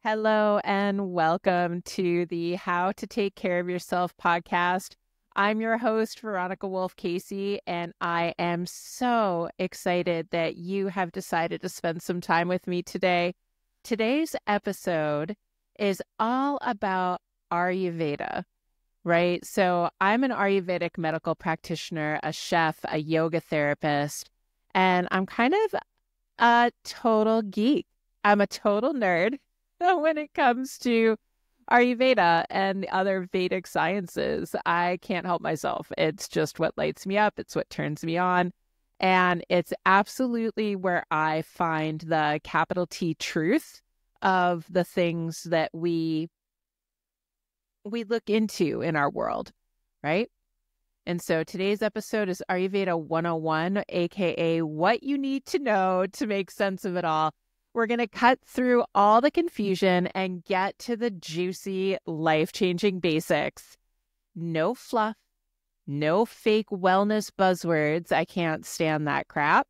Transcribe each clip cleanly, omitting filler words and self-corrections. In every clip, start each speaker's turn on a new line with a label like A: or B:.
A: Hello and welcome to the How to Take Care of Yourself podcast. I'm your host, Veronica Wolff Casey, and I am so excited that you have decided to spend some time with me today. Today's episode is all about Ayurveda, right? So I'm an Ayurvedic medical practitioner, a chef, a yoga therapist, and I'm kind of a total geek. I'm a total nerd when it comes to Ayurveda and the other Vedic sciences. I can't help myself. It's just what lights me up. It's what turns me on. And it's absolutely where I find the capital T truth of the things that we look into in our world, right? And so today's episode is Ayurveda 101, aka what you need to know to make sense of it all. We're going to cut through all the confusion and get to the juicy, life-changing basics. No fluff, no fake wellness buzzwords. I can't stand that crap.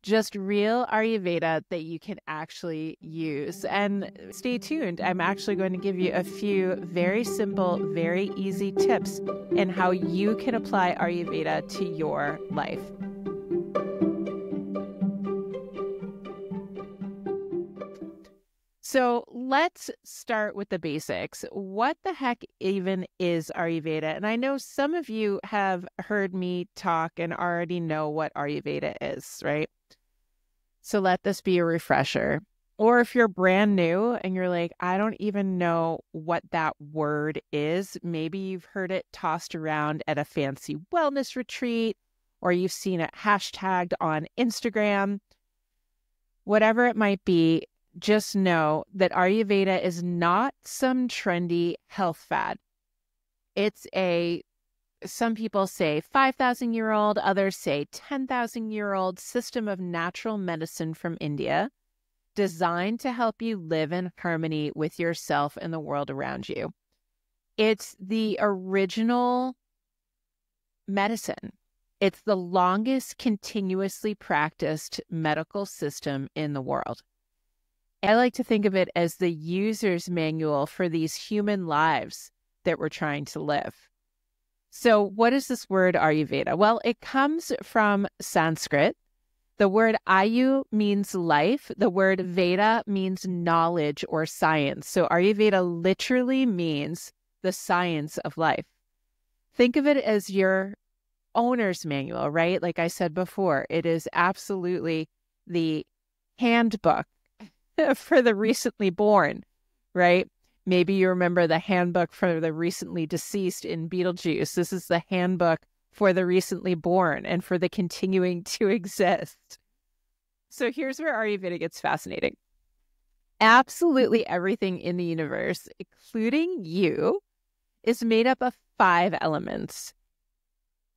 A: Just real Ayurveda that you can actually use. And stay tuned. I'm actually going to give you a few very simple, very easy tips in how you can apply Ayurveda to your life. So let's start with the basics. What the heck even is Ayurveda? And I know some of you have heard me talk and already know what Ayurveda is, right? So let this be a refresher. Or if you're brand new and you're like, I don't even know what that word is, maybe you've heard it tossed around at a fancy wellness retreat, or you've seen it hashtagged on Instagram. Whatever it might be, just know that Ayurveda is not some trendy health fad. It's some people say 5,000-year-old, others say 10,000-year-old system of natural medicine from India designed to help you live in harmony with yourself and the world around you. It's the original medicine. It's the longest continuously practiced medical system in the world. I like to think of it as the user's manual for these human lives that we're trying to live. So what is this word Ayurveda? Well, it comes from Sanskrit. The word Ayu means life. The word Veda means knowledge or science. So Ayurveda literally means the science of life. Think of it as your owner's manual, right? Like I said before, it is absolutely the handbook for the recently born, right? Maybe you remember the handbook for the recently deceased in Beetlejuice. This is the handbook for the recently born and for the continuing to exist. So here's where Ayurveda gets fascinating. Absolutely everything in the universe, including you, is made up of 5 elements: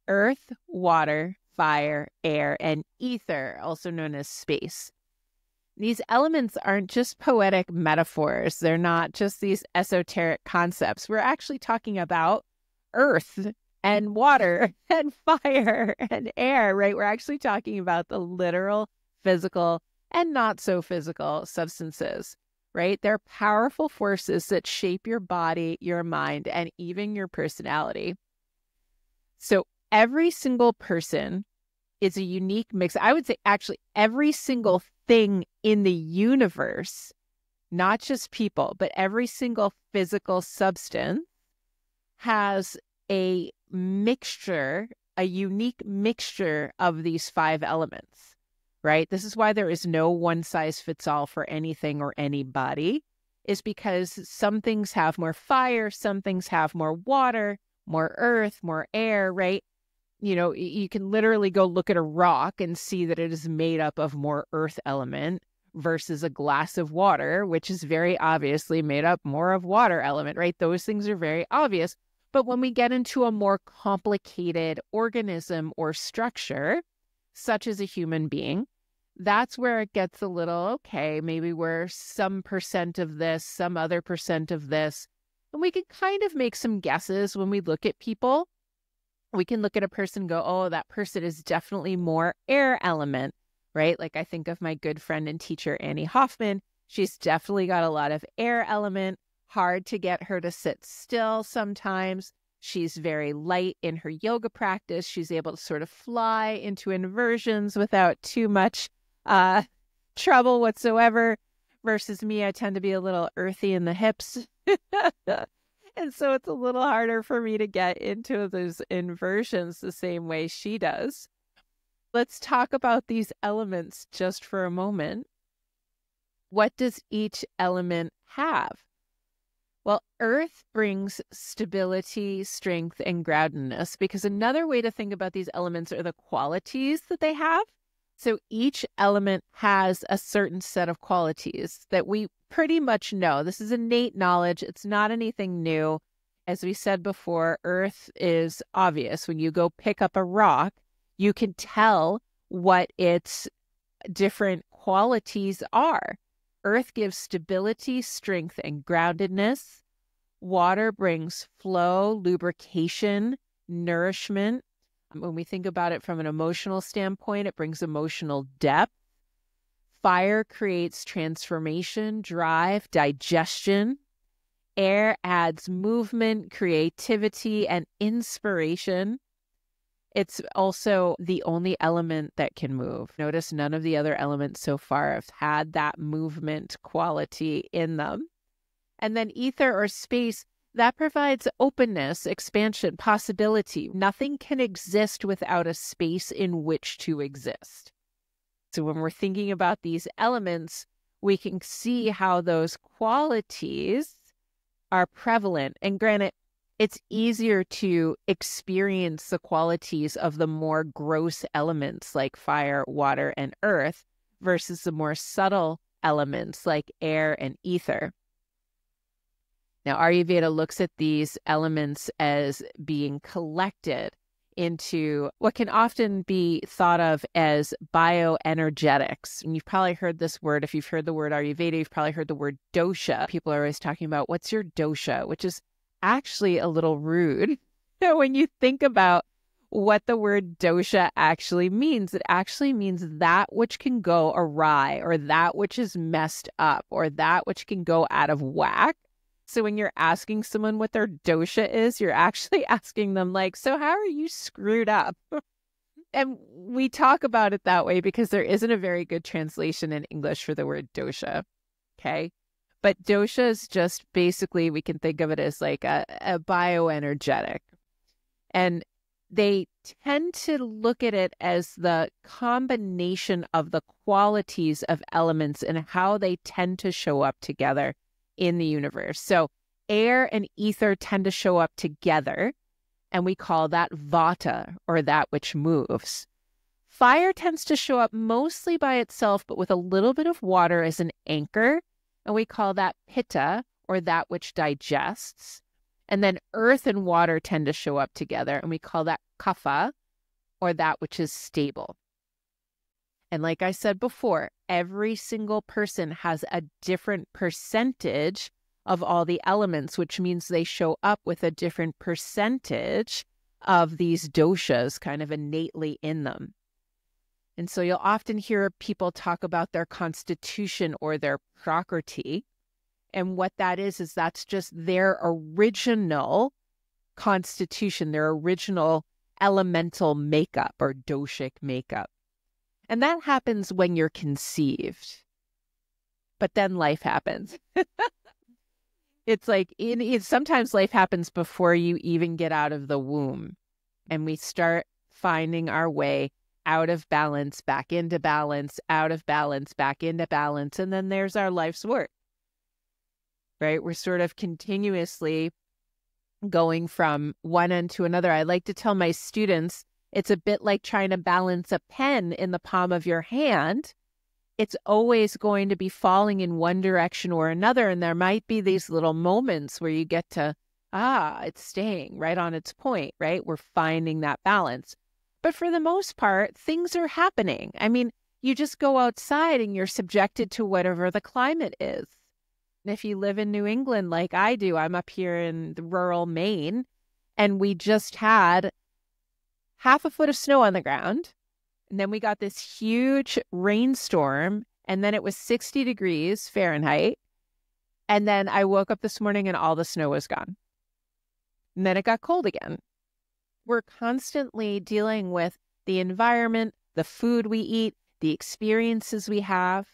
A: earth, water, fire, air, and ether, also known as space. These elements aren't just poetic metaphors. They're not just these esoteric concepts. We're actually talking about earth and water and fire and air, right? We're actually talking about the literal, physical, and not so physical substances, right? They're powerful forces that shape your body, your mind, and even your personality. So every single person is a unique mix. I would say actually every single thing in the universe, not just people, but every single physical substance has a mixture, a unique mixture of these 5 elements, right? This is why there is no one size fits all for anything or anybody, is because some things have more fire, some things have more water, more earth, more air, right? You know, you can literally go look at a rock and see that it is made up of more earth element versus a glass of water, which is very obviously made up more of water element, right? Those things are very obvious. But when we get into a more complicated organism or structure, such as a human being, that's where it gets a little, okay, maybe we're some percent of this, some other percent of this. And we can kind of make some guesses when we look at people. We can look at a person and go, oh, that person is definitely more air element, right? Like I think of my good friend and teacher, Annie Hoffman. She's definitely got a lot of air element, hard to get her to sit still sometimes. She's very light in her yoga practice. She's able to sort of fly into inversions without too much trouble whatsoever. Versus me, I tend to be a little earthy in the hips. And so it's a little harder for me to get into those inversions the same way she does. Let's talk about these elements just for a moment. What does each element have? Well, earth brings stability, strength, and groundedness, because another way to think about these elements are the qualities that they have. So each element has a certain set of qualities that we pretty much know. This is innate knowledge. It's not anything new. As we said before, earth is obvious. When you go pick up a rock, you can tell what its different qualities are. Earth gives stability, strength, and groundedness. Water brings flow, lubrication, nourishment. When we think about it from an emotional standpoint, it brings emotional depth. Fire creates transformation, drive, digestion. Air adds movement, creativity, and inspiration. It's also the only element that can move. Notice none of the other elements so far have had that movement quality in them. And then ether or space, that provides openness, expansion, possibility. Nothing can exist without a space in which to exist. So when we're thinking about these elements, we can see how those qualities are prevalent. And granted, it's easier to experience the qualities of the more gross elements like fire, water, and earth versus the more subtle elements like air and ether. Now, Ayurveda looks at these elements as being collected into what can often be thought of as bioenergetics. And you've probably heard this word. If you've heard the word Ayurveda, you've probably heard the word dosha. People are always talking about, what's your dosha? Which is actually a little rude when you think about what the word dosha actually means. It actually means that which can go awry, or that which is messed up, or that which can go out of whack. So when you're asking someone what their dosha is, you're actually asking them like, so how are you screwed up? And we talk about it that way because there isn't a very good translation in English for the word dosha. Okay. But dosha is just basically, we can think of it as like a bioenergetic. And they tend to look at it as the combination of the qualities of elements and how they tend to show up together in the universe. So air and ether tend to show up together, and we call that vata, or that which moves. Fire tends to show up mostly by itself, but with a little bit of water as an anchor, and we call that pitta, or that which digests. And then earth and water tend to show up together, and we call that kapha, or that which is stable. And like I said before, every single person has a different percentage of all the elements, which means they show up with a different percentage of these doshas kind of innately in them. And so you'll often hear people talk about their constitution or their prakriti. And what that is that's just their original constitution, their original elemental makeup or doshic makeup. And that happens when you're conceived. But then life happens. It's like, sometimes life happens before you even get out of the womb. And we start finding our way out of balance, back into balance, out of balance, back into balance. And then there's our life's work, right? We're sort of continuously going from one end to another. I like to tell my students, it's a bit like trying to balance a pen in the palm of your hand. It's always going to be falling in one direction or another. And there might be these little moments where you get to, it's staying right on its point, right? We're finding that balance. But for the most part, things are happening. I mean, you just go outside and you're subjected to whatever the climate is. And if you live in New England like I do, I'm up here in the rural Maine, and we just had half a foot of snow on the ground. And then we got this huge rainstorm And then it was 60 degrees Fahrenheit. And then I woke up this morning and all the snow was gone. And then it got cold again. We're constantly dealing with the environment, the food we eat, the experiences we have.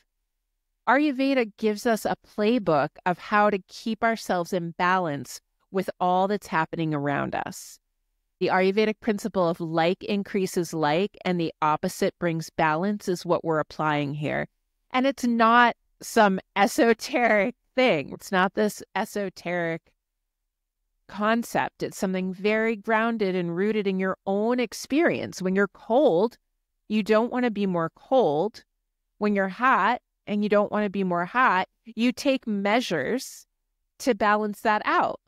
A: Ayurveda gives us a playbook of how to keep ourselves in balance with all that's happening around us. The Ayurvedic principle of like increases like, and the opposite brings balance is what we're applying here. And it's not some esoteric thing. It's not this esoteric concept. It's something very grounded and rooted in your own experience. When you're cold, you don't want to be more cold. When you're hot and you don't want to be more hot, you take measures to balance that out.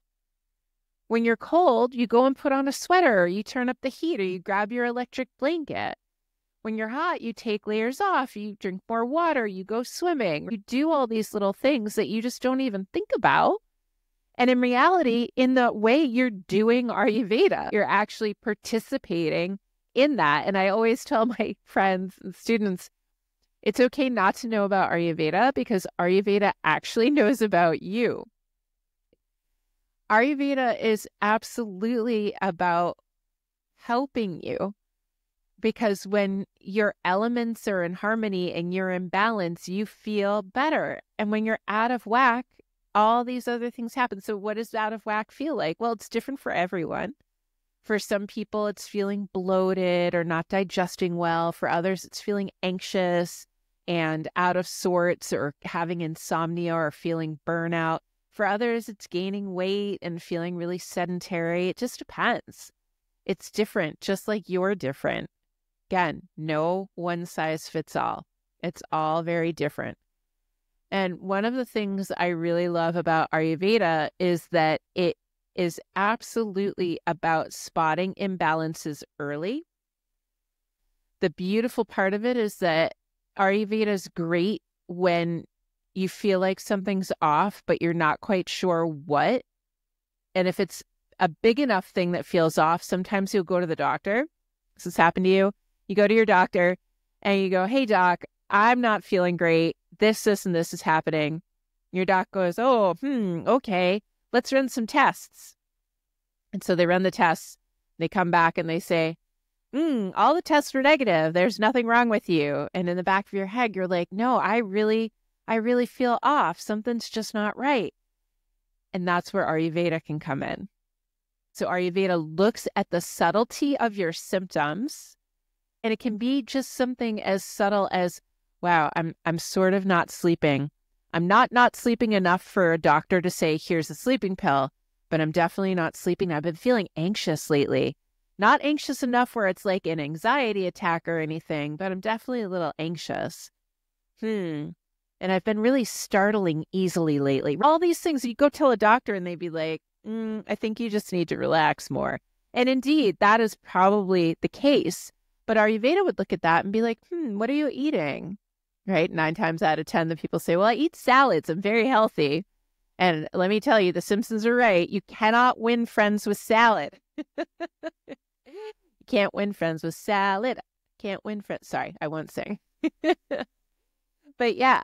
A: When you're cold, you go and put on a sweater, or you turn up the heat, or you grab your electric blanket. When you're hot, you take layers off, you drink more water, you go swimming. You do all these little things that you just don't even think about. And in reality, in the way you're doing Ayurveda, you're actually participating in that. And I always tell my friends and students, it's okay not to know about Ayurveda because Ayurveda actually knows about you. Ayurveda is absolutely about helping you, because when your elements are in harmony and you're in balance, you feel better. And when you're out of whack, all these other things happen. So what does out of whack feel like? Well, it's different for everyone. For some people, it's feeling bloated or not digesting well. For others, it's feeling anxious and out of sorts, or having insomnia or feeling burnout. For others, it's gaining weight and feeling really sedentary. It just depends. It's different, just like you're different. Again, no one size fits all. It's all very different. And one of the things I really love about Ayurveda is that it is absolutely about spotting imbalances early. The beautiful part of it is that Ayurveda is great when you feel like something's off, but you're not quite sure what. And if it's a big enough thing that feels off, sometimes you'll go to the doctor. This has happened to you. You go to your doctor and you go, "Hey doc, I'm not feeling great. This, and this is happening." Your doc goes, "Oh, okay, let's run some tests." And so they run the tests. They come back and they say, all the tests were negative. There's nothing wrong with you. And in the back of your head, you're like, no, I really feel off. Something's just not right. And that's where Ayurveda can come in. So Ayurveda looks at the subtlety of your symptoms, and it can be just something as subtle as, wow, I'm sort of not sleeping. I'm not sleeping enough for a doctor to say, here's a sleeping pill, but I'm definitely not sleeping. I've been feeling anxious lately. Not anxious enough where it's like an anxiety attack or anything, but I'm definitely a little anxious. And I've been really startling easily lately. All these things, you go tell a doctor and they'd be like, I think you just need to relax more. And indeed, that is probably the case. But Ayurveda would look at that and be like, what are you eating? Right? 9 times out of 10, the people say, well, I eat salads. I'm very healthy. And let me tell you, the Simpsons are right. You cannot win friends with salad. You can't win friends with salad. Can't win friends. Sorry, I won't sing. But yeah,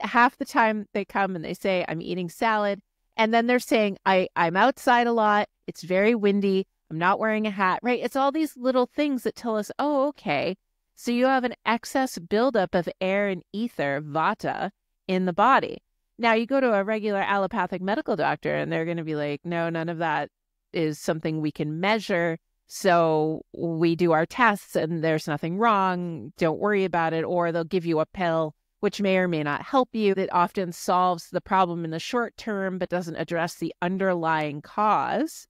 A: half the time they come and they say, I'm eating salad. And then they're saying, I'm outside a lot. It's very windy. I'm not wearing a hat, right? It's all these little things that tell us, oh, okay. So you have an excess buildup of air and ether, vata, in the body. Now you go to a regular allopathic medical doctor and they're going to be like, no, none of that is something we can measure. So we do our tests and there's nothing wrong. Don't worry about it. Or they'll give you a pill, which may or may not help you. That often solves the problem in the short term, but doesn't address the underlying cause,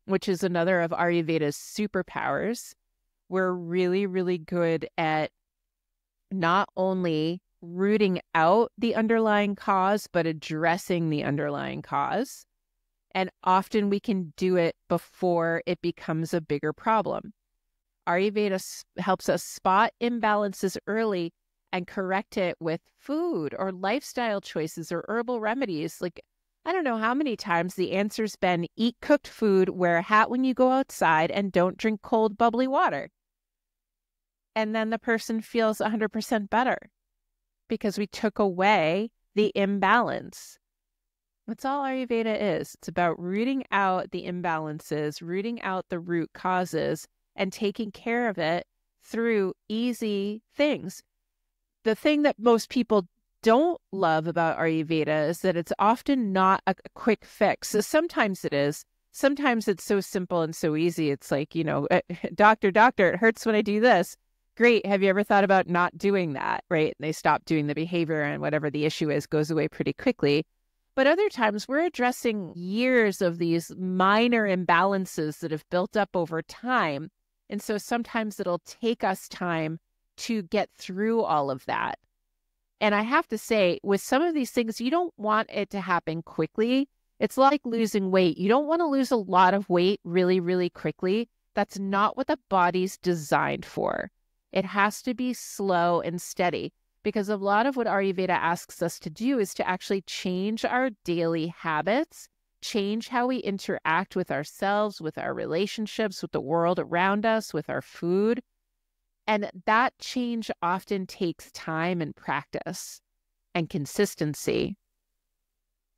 A: which is another of Ayurveda's superpowers. We're really, really good at not only rooting out the underlying cause, but addressing the underlying cause. And often we can do it before it becomes a bigger problem. Ayurveda helps us spot imbalances early and correct it with food or lifestyle choices or herbal remedies. Like, I don't know how many times the answer's been eat cooked food, wear a hat when you go outside, and don't drink cold, bubbly water. And then the person feels 100% better because we took away the imbalance. That's all Ayurveda is. It's about rooting out the imbalances, rooting out the root causes, and taking care of it through easy things. The thing that most people don't love about Ayurveda is that it's often not a quick fix. So sometimes it is. Sometimes it's so simple and so easy. It's like, doctor, it hurts when I do this. Great. Have you ever thought about not doing that? Right. And they stop doing the behavior, and whatever the issue is goes away pretty quickly. But other times we're addressing years of these minor imbalances that have built up over time. And so sometimes it'll take us time to get through all of that. And I have to say, with some of these things, you don't want it to happen quickly. It's like losing weight. You don't want to lose a lot of weight really, really quickly. That's not what the body's designed for. It has to be slow and steady, because a lot of what Ayurveda asks us to do is to actually change our daily habits, change how we interact with ourselves, with our relationships, with the world around us, with our food. And that change often takes time and practice and consistency.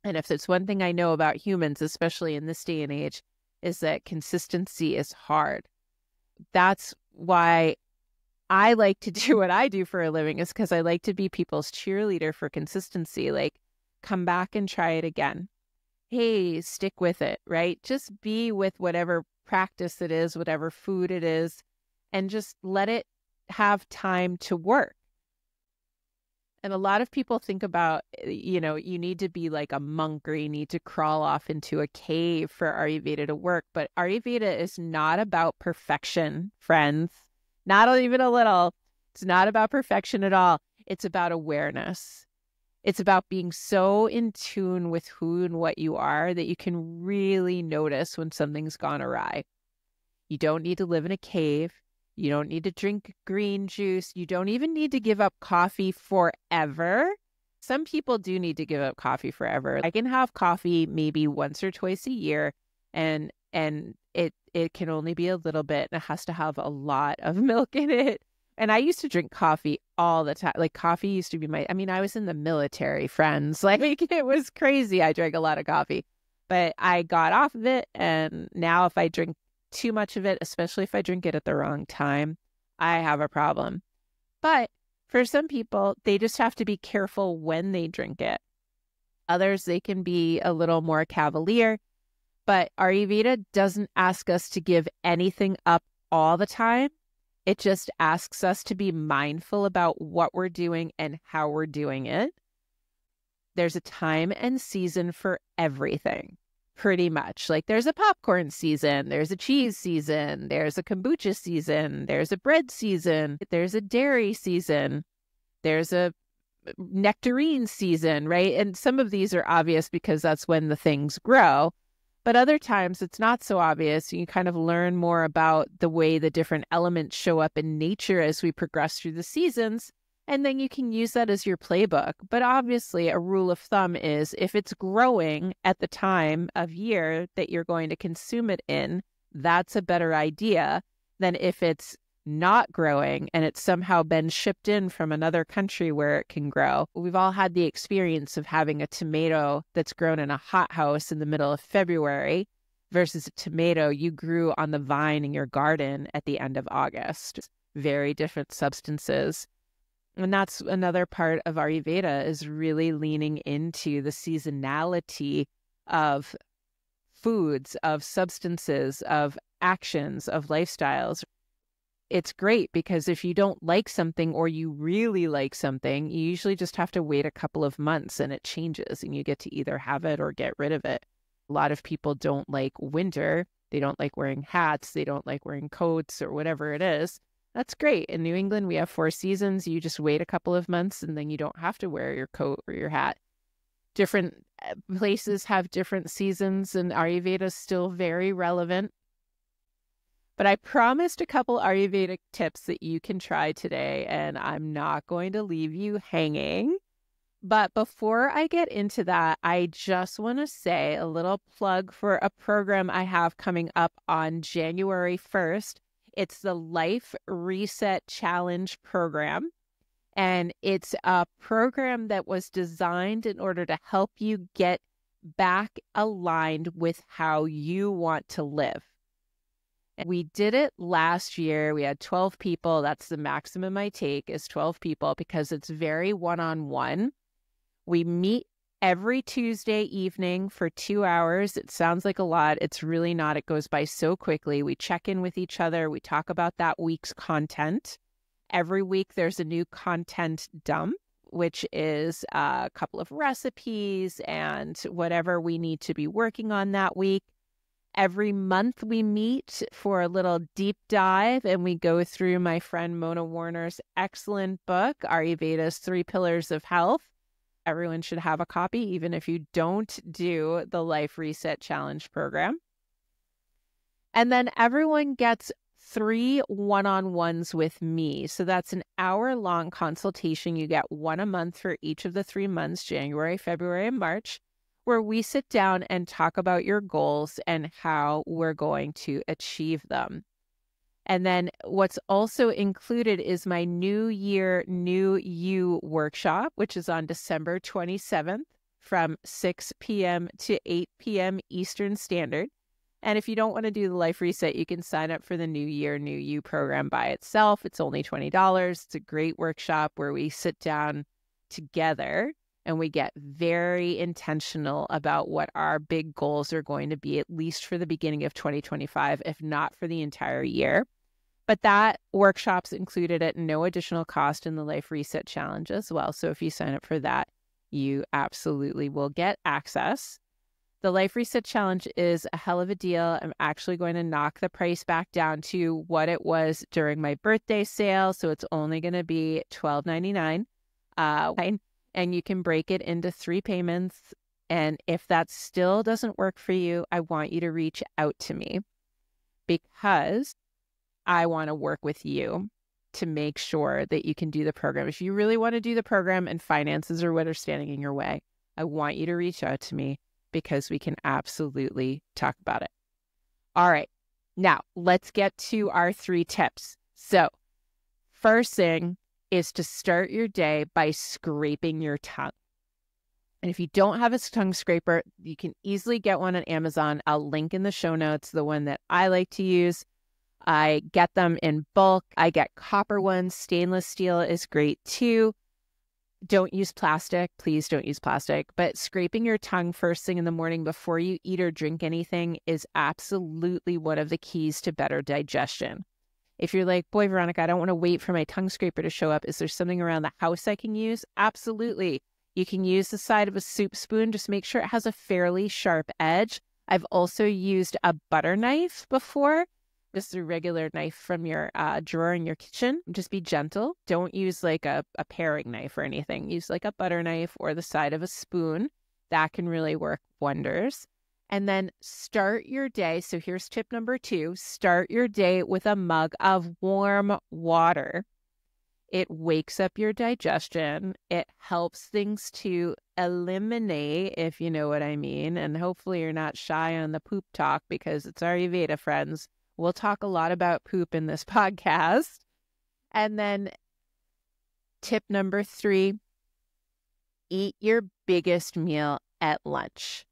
A: And if there's one thing I know about humans, especially in this day and age, is that consistency is hard. That's why I like to do what I do for a living, is because I like to be people's cheerleader for consistency. Like, come back and try it again. Hey, stick with it, right? Just be with whatever practice it is, whatever food it is, and just let it have time to work. And a lot of people think about, you need to be like a monk, or you need to crawl off into a cave for Ayurveda to work. But Ayurveda is not about perfection, friends. Not even a little. It's not about perfection at all. It's about awareness. It's about being so in tune with who and what you are that you can really notice when something's gone awry. You don't need to live in a cave. You don't need to drink green juice. You don't even need to give up coffee forever. Some people do need to give up coffee forever. I can have coffee maybe once or twice a year, and it can only be a little bit, and it has to have a lot of milk in it. And I used to drink coffee all the time. Like, coffee used to be I was in the military, friends. Like, it was crazy. I drank a lot of coffee, but I got off of it. And now if I drink too much of it, especially if I drink it at the wrong time, I have a problem. But for some people, they just have to be careful when they drink it. Others, they can be a little more cavalier. But Ayurveda doesn't ask us to give anything up all the time. It just asks us to be mindful about what we're doing and how we're doing it. There's a time and season for everything, pretty much. Like, there's a popcorn season, there's a cheese season, there's a kombucha season, there's a bread season, there's a dairy season, there's a nectarine season, right? And some of these are obvious because that's when the things grow. But other times it's not so obvious. You kind of learn more about the way the different elements show up in nature as we progress through the seasons. And then you can use that as your playbook. But obviously, a rule of thumb is if it's growing at the time of year that you're going to consume it in, that's a better idea than if it's not growing and it's somehow been shipped in from another country where it can grow. We've all had the experience of having a tomato that's grown in a hothouse in the middle of February versus a tomato you grew on the vine in your garden at the end of August. Very different substances. And that's another part of Ayurveda, is really leaning into the seasonality of foods, of substances, of actions, of lifestyles. It's great because if you don't like something or you really like something, you usually just have to wait a couple of months and it changes and you get to either have it or get rid of it. A lot of people don't like winter. They don't like wearing hats. They don't like wearing coats or whatever it is. That's great. In New England, we have 4 seasons. You just wait a couple of months and then you don't have to wear your coat or your hat. Different places have different seasons, and Ayurveda is still very relevant. But I promised a couple Ayurvedic tips that you can try today, and I'm not going to leave you hanging. But before I get into that, I just want to say a little plug for a program I have coming up on January 1st. It's the Life Reset Challenge program. And it's a program that was designed in order to help you get back aligned with how you want to live. And we did it last year. We had 12 people. That's the maximum I take is 12 people because it's very one-on-one. We meet every Tuesday evening for 2 hours. It sounds like a lot. It's really not. It goes by so quickly. We check in with each other. We talk about that week's content. Every week there's a new content dump, which is a couple of recipes and whatever we need to be working on that week. Every month we meet for a little deep dive and we go through my friend Mona Warner's excellent book, Ayurveda's 3 Pillars of Health. Everyone should have a copy, even if you don't do the Life Reset Challenge program. And then everyone gets 3 one-on-ones with me. So that's an hour-long consultation. You get 1 a month for each of the 3 months, January, February, and March, where we sit down and talk about your goals and how we're going to achieve them. And then what's also included is my New Year, New You workshop, which is on December 27th from 6 p.m. to 8 p.m. Eastern Standard. And if you don't want to do the Life Reset, you can sign up for the New Year, New You program by itself. It's only $20. It's a great workshop where we sit down together and we get very intentional about what our big goals are going to be, at least for the beginning of 2025, if not for the entire year. But that workshop's included at no additional cost in the Life Reset Challenge as well. So if you sign up for that, you absolutely will get access. The Life Reset Challenge is a hell of a deal. I'm actually going to knock the price back down to what it was during my birthday sale. So it's only going to be $12.99. And you can break it into 3 payments. And if that still doesn't work for you, I want you to reach out to me because I want to work with you to make sure that you can do the program. If you really want to do the program and finances are what are standing in your way, I want you to reach out to me because we can absolutely talk about it. All right. Now, let's get to our 3 tips. So, first thing is to start your day by scraping your tongue. And if you don't have a tongue scraper, you can easily get one on Amazon. I'll link in the show notes the one that I like to use. I get them in bulk. I get copper ones. Stainless steel is great too. Don't use plastic. Please don't use plastic. But scraping your tongue first thing in the morning before you eat or drink anything is absolutely one of the keys to better digestion. If you're like, boy, Veronica, I don't want to wait for my tongue scraper to show up. Is there something around the house I can use? Absolutely. You can use the side of a soup spoon. Just make sure it has a fairly sharp edge. I've also used a butter knife before. Just a regular knife from your drawer in your kitchen. Just be gentle. Don't use like a paring knife or anything. Use like a butter knife or the side of a spoon. That can really work wonders. And then start your day. So here's tip number 2. Start your day with a mug of warm water. It wakes up your digestion. It helps things to eliminate, if you know what I mean. And hopefully you're not shy on the poop talk because it's Ayurveda, friends. We'll talk a lot about poop in this podcast. And then tip number 3, eat your biggest meal at lunch.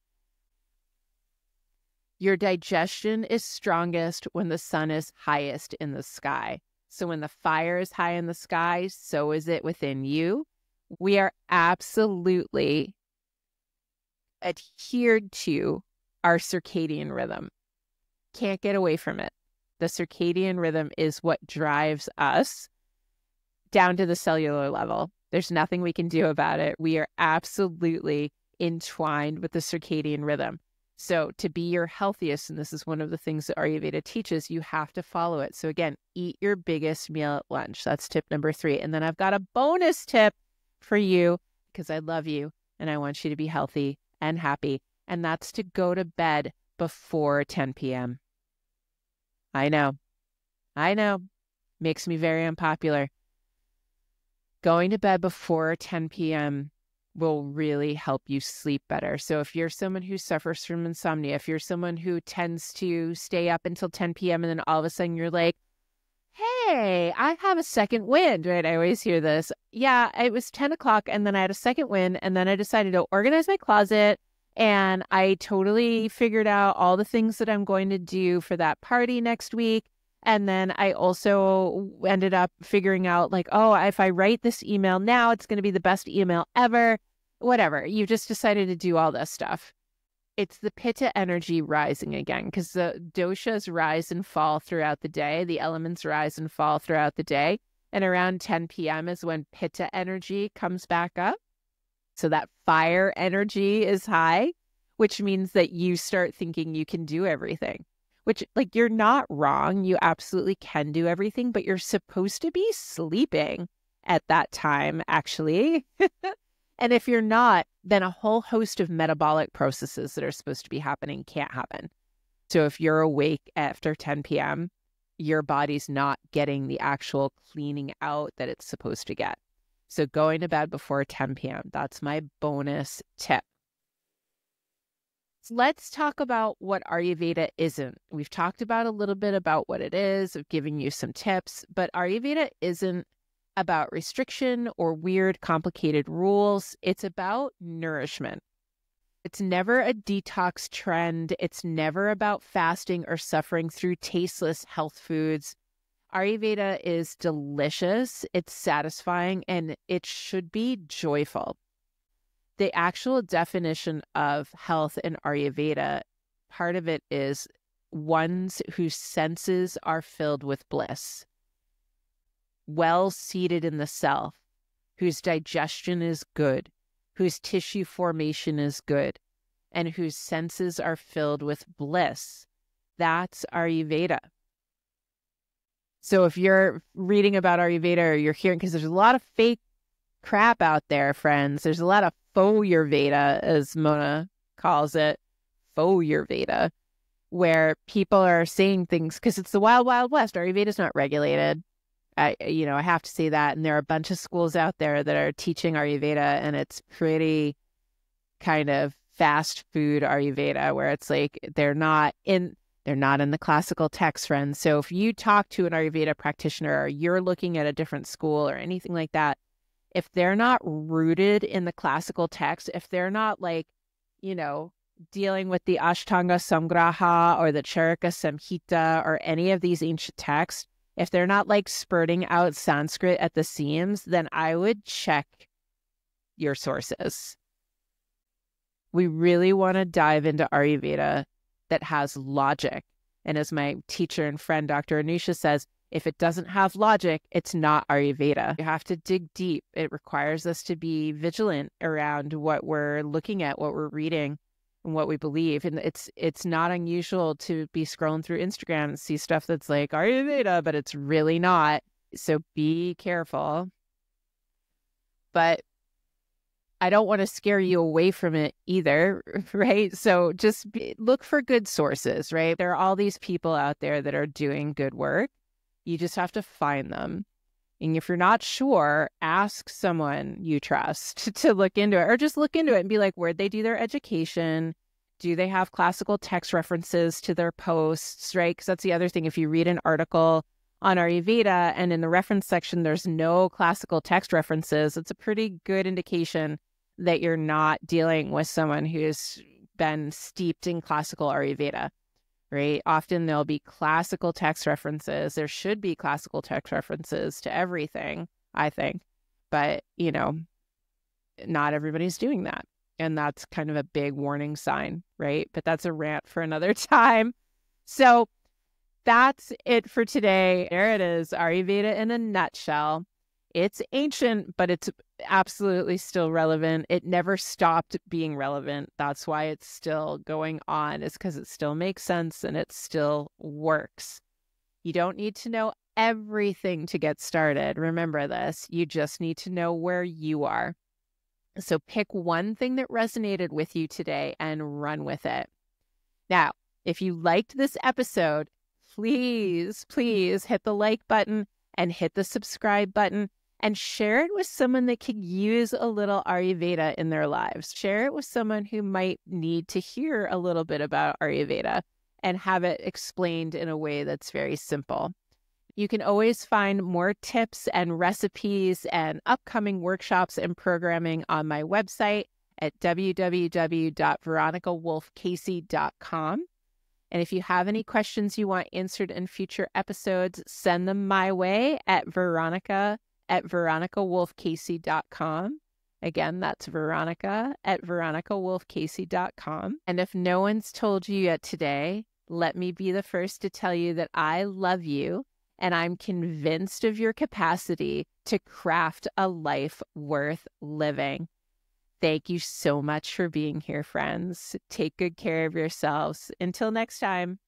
A: Your digestion is strongest when the sun is highest in the sky. So when the fire is high in the sky, so is it within you. We are absolutely adhered to our circadian rhythm. Can't get away from it. The circadian rhythm is what drives us down to the cellular level. There's nothing we can do about it. We are absolutely entwined with the circadian rhythm. So to be your healthiest, and this is one of the things that Ayurveda teaches, you have to follow it. So again, eat your biggest meal at lunch. That's tip number 3. And then I've got a bonus tip for you because I love you and I want you to be healthy and happy. And that's to go to bed before 10 p.m. I know. Makes me very unpopular. Going to bed before 10 p.m. will really help you sleep better. So if you're someone who suffers from insomnia, if you're someone who tends to stay up until 10 p.m. and then all of a sudden you're like, hey, I have a second wind, right? I always hear this. Yeah, it was 10 o'clock and then I had a second wind and then I decided to organize my closet and I totally figured out all the things that I'm going to do for that party next week. And then I also ended up figuring out like, oh, if I write this email now, it's going to be the best email ever. Whatever. You just decided to do all this stuff. It's the pitta energy rising again because the doshas rise and fall throughout the day. The elements rise and fall throughout the day. And around 10 p.m. is when pitta energy comes back up. So that fire energy is high, which means that you start thinking you can do everything, which like you're not wrong. You absolutely can do everything, but you're supposed to be sleeping at that time, actually. And if you're not, then a whole host of metabolic processes that are supposed to be happening can't happen. So if you're awake after 10 p.m., your body's not getting the actual cleaning out that it's supposed to get. So going to bed before 10 p.m., that's my bonus tip. Let's talk about what Ayurveda isn't. We've talked about a little bit about what it is, of giving you some tips, but Ayurveda isn't about restriction or weird, complicated rules. It's about nourishment. It's never a detox trend. It's never about fasting or suffering through tasteless health foods. Ayurveda is delicious, it's satisfying, and it should be joyful. The actual definition of health in Ayurveda, part of it is ones whose senses are filled with bliss, well seated in the self, whose digestion is good, whose tissue formation is good, and whose senses are filled with bliss. That's Ayurveda. So if you're reading about Ayurveda or you're hearing, because there's a lot of fake crap out there, friends. There's a lot of faux Ayurveda, as Mona calls it, faux Ayurveda, where people are saying things because it's the wild, wild west. Ayurveda is not regulated. I have to say that. And there are a bunch of schools out there that are teaching Ayurveda, and it's pretty kind of fast food Ayurveda, where it's like they're not in the classical text, friends. So if you talk to an Ayurveda practitioner or you're looking at a different school or anything like that, if they're not rooted in the classical text, if they're not like, dealing with the Ashtanga Samgraha or the Charaka Samhita or any of these ancient texts, if they're not like spurting out Sanskrit at the seams, then I would check your sources. We really want to dive into Ayurveda that has logic. And as my teacher and friend, Dr. Anusha, says, if it doesn't have logic, it's not Ayurveda. You have to dig deep. It requires us to be vigilant around what we're looking at, what we're reading, and what we believe. And it's not unusual to be scrolling through Instagram and see stuff that's like Ayurveda, but it's really not. So be careful. But I don't want to scare you away from it either, right? So just look for good sources, right? There are all these people out there that are doing good work. You just have to find them. And if you're not sure, ask someone you trust to look into it, or just look into it and be like, where'd they do their education? Do they have classical text references to their posts, right? Because that's the other thing. If you read an article on Ayurveda and in the reference section, there's no classical text references, it's a pretty good indication that you're not dealing with someone who's been steeped in classical Ayurveda, right? Often there'll be classical text references. There should be classical text references to everything, I think. But, not everybody's doing that. And that's kind of a big warning sign, right? But that's a rant for another time. So that's it for today. There it is, Ayurveda in a nutshell. It's ancient, but it's absolutely still relevant. It never stopped being relevant. That's why it's still going on, is because it still makes sense and it still works. You don't need to know everything to get started. Remember this. You just need to know where you are. So pick one thing that resonated with you today and run with it. Now, if you liked this episode, please hit the like button and hit the subscribe button. And share it with someone that could use a little Ayurveda in their lives. Share it with someone who might need to hear a little bit about Ayurveda and have it explained in a way that's very simple. You can always find more tips and recipes and upcoming workshops and programming on my website at www.veronicawolffcasey.com. And if you have any questions you want answered in future episodes, send them my way at veronica@veronicawolffcasey.com. Again, that's veronica@veronicawolffcasey.com. And if no one's told you yet today, let me be the first to tell you that I love you and I'm convinced of your capacity to craft a life worth living. Thank you so much for being here, friends. Take good care of yourselves. Until next time.